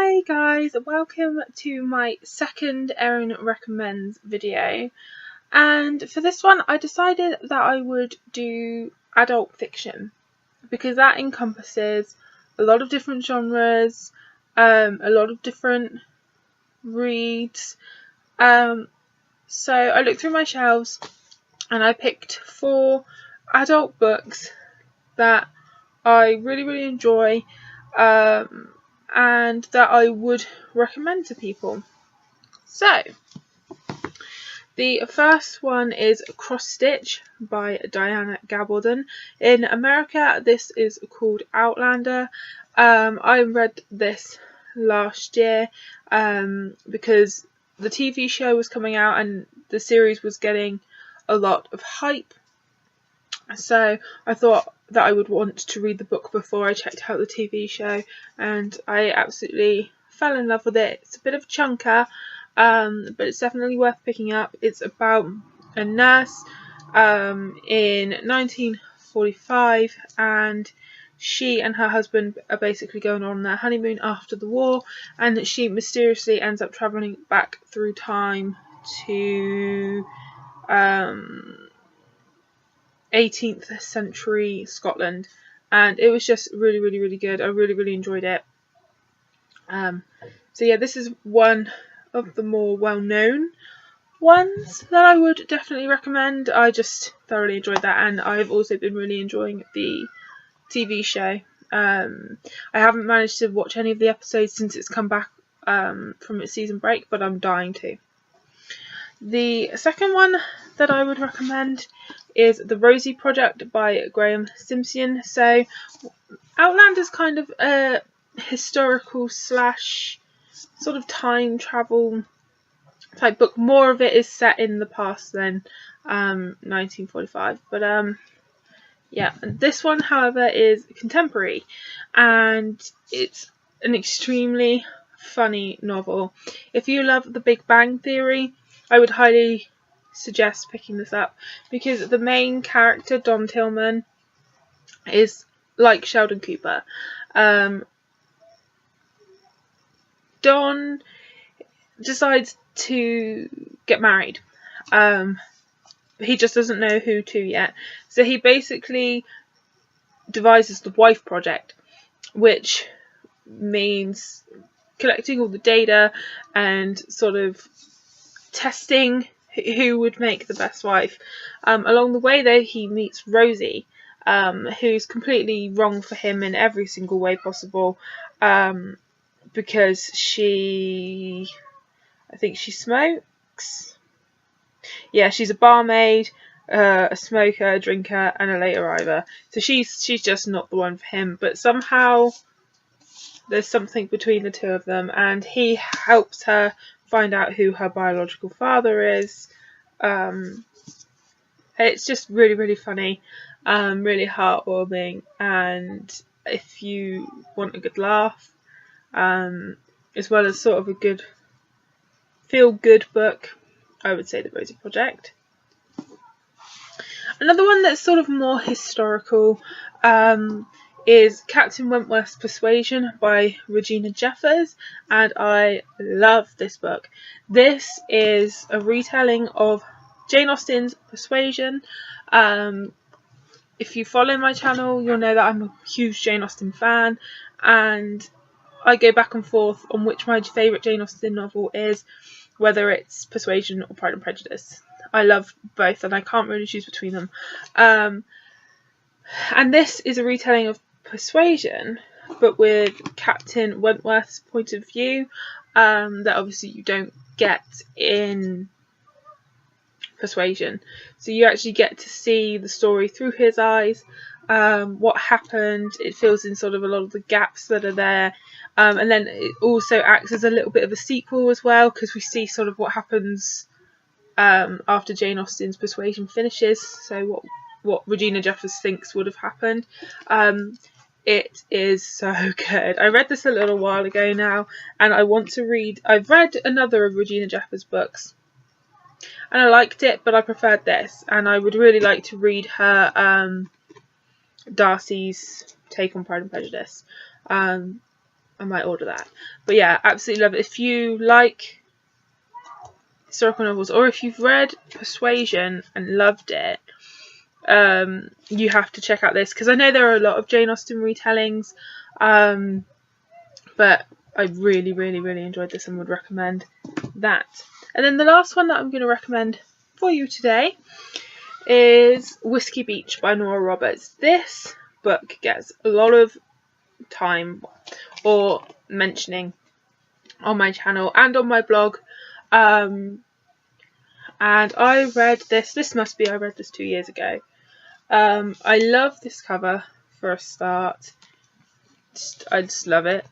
Hey guys, welcome to my second Erin Recommends video, and for this one I decided that I would do adult fiction because that encompasses a lot of different genres, a lot of different reads. So I looked through my shelves and I picked 4 adult books that I really enjoy, and that I would recommend to people. So the first one is Cross Stitch by Diana Gabaldon. In America this is called Outlander. I read this last year because the TV show was coming out and the series was getting a lot of hype, so I thought that I would want to read the book before I checked out the TV show, and I absolutely fell in love with it. It's a bit of a chunker, but it's definitely worth picking up. It's about a nurse in 1945, and she and her husband are basically going on their honeymoon after the war, and she mysteriously ends up travelling back through time to 18th century Scotland, and it was just really good. I really enjoyed it. So yeah, this is one of the more well-known ones that I would definitely recommend. I just thoroughly enjoyed that, and I've also been really enjoying the TV show. I haven't managed to watch any of the episodes since it's come back from its season break, but I'm dying to. The second one that I would recommend is The Rosie Project by Graham Simpson. So Outlander's kind of a historical slash sort of time travel type book. More of it is set in the past than 1945, but yeah, this one however is contemporary, and it's an extremely funny novel. If you love The Big Bang Theory, I would highly suggest picking this up, because the main character, Don Tillman, is like Sheldon Cooper. Don decides to get married. He just doesn't know who to yet, so he basically devises the Wife Project, which means collecting all the data and sort of testing who would make the best wife. Along the way though, he meets Rosie, who's completely wrong for him in every single way possible, because I think she smokes. Yeah, she's a barmaid, a smoker, a drinker, and a late arriver. So she's just not the one for him, but somehow there's something between the two of them, and he helps her find out who her biological father is. It's just really funny, really heartwarming, and if you want a good laugh, as well as sort of a good feel-good book, I would say The Rosie Project. Another one that's sort of more historical is Captain Wentworth's Persuasion by Regina Jeffers, and I love this book. This is a retelling of Jane Austen's Persuasion. If you follow my channel, you'll know that I'm a huge Jane Austen fan, and I go back and forth on which my favourite Jane Austen novel is, whether it's Persuasion or Pride and Prejudice. I love both and I can't really choose between them. And this is a retelling of Persuasion, but with Captain Wentworth's point of view, that obviously you don't get in Persuasion. So you actually get to see the story through his eyes, what happened. It fills in sort of a lot of the gaps that are there, and then it also acts as a little bit of a sequel as well, because we see sort of what happens after Jane Austen's Persuasion finishes, so what Regina Jeffers thinks would have happened. It is so good. I read this a little while ago now, and I want to read. I've read another of Regina Jeffers' books, and I liked it, but I preferred this, and I would really like to read her Darcy's take on Pride and Prejudice. I might order that. But yeah, absolutely love it. If you like historical novels, or if you've read Persuasion and loved it, you have to check out this, because I know there are a lot of Jane Austen retellings, but I really, really, really enjoyed this and would recommend that. And then the last one that I'm going to recommend for you today is Whiskey Beach by Nora Roberts. This book gets a lot of time or mentioning on my channel and on my blog, and I read this must be, I read this 2 years ago. I love this cover for a start. I just love it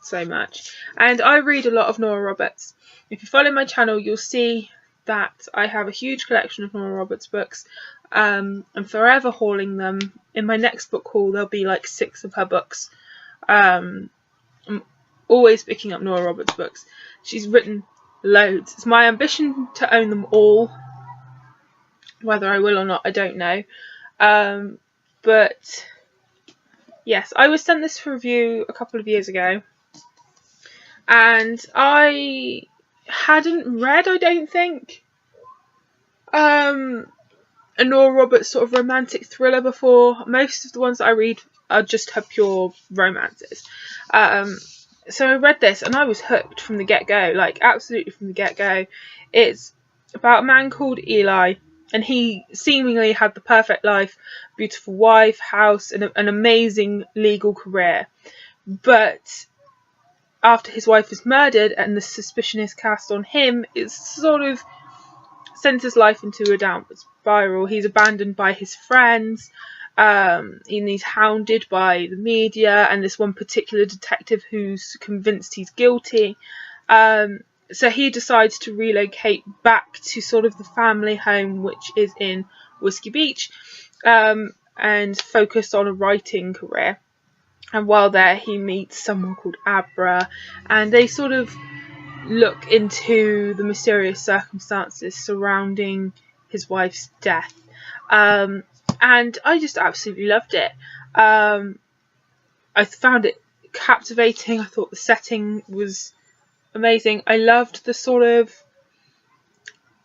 so much, and I read a lot of Nora Roberts. If you follow my channel, you'll see that I have a huge collection of Nora Roberts books. I'm forever hauling them. In my next book haul, there'll be like 6 of her books. I'm always picking up Nora Roberts books. She's written loads. It's my ambition to own them all. Whether I will or not, I don't know. But yes, I was sent this for review a couple of years ago, and I hadn't read, I don't think, a Nora Roberts sort of romantic thriller before. Most of the ones that I read are just her pure romances. So I read this and I was hooked from the get-go, like absolutely from the get-go. It's about a man called Eli, and he seemingly had the perfect life, beautiful wife, house, and an amazing legal career. But after his wife is murdered and the suspicion is cast on him, it sort of sends his life into a downward spiral. He's abandoned by his friends, and he's hounded by the media and this one particular detective who's convinced he's guilty. So he decides to relocate back to sort of the family home, which is in Whiskey Beach, and focus on a writing career. And while there, he meets someone called Abra, and they sort of look into the mysterious circumstances surrounding his wife's death. And I just absolutely loved it. I found it captivating. I thought the setting was amazing. I loved the sort of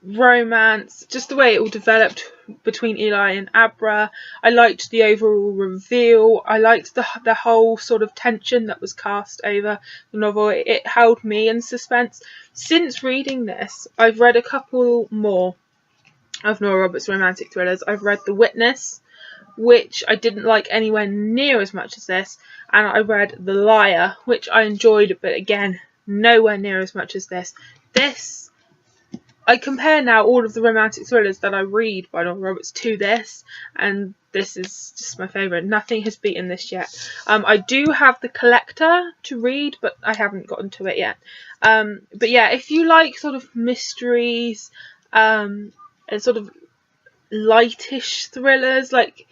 romance, just the way it all developed between Eli and Abra. I liked the overall reveal. I liked the whole sort of tension that was cast over the novel. It held me in suspense. Since reading this, I've read a couple more of Nora Roberts' romantic thrillers. I've read The Witness, which I didn't like anywhere near as much as this, and I read The Liar, which I enjoyed, but again, nowhere near as much as this. I compare now all of the romantic thrillers that I read by Nora Roberts to this, and this is just my favourite. Nothing has beaten this yet. I do have The Collector to read, but I haven't gotten to it yet. But yeah, if you like sort of mysteries, and sort of lightish thrillers, like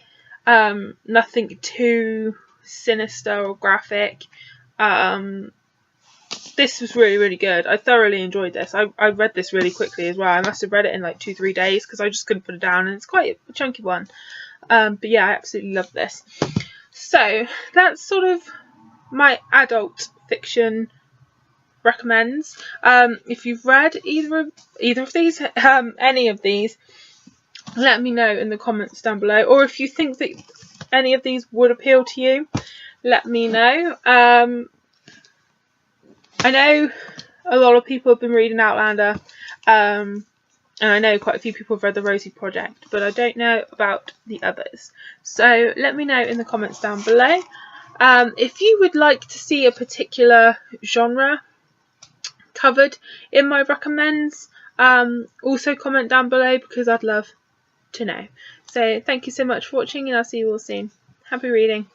nothing too sinister or graphic, this was really, really good. I thoroughly enjoyed this. I read this really quickly as well. I must have read it in like 2-3 days because I just couldn't put it down, and it's quite a chunky one. But yeah, I absolutely love this. So that's sort of my adult fiction recommends. If you've read either of these, any of these, let me know in the comments down below. Or if you think that any of these would appeal to you, let me know. I know a lot of people have been reading Outlander, and I know quite a few people have read the Rosie Project, but I don't know about the others. So let me know in the comments down below. If you would like to see a particular genre covered in my recommends, also comment down below, because I'd love to know. So thank you so much for watching, and I'll see you all soon. Happy reading.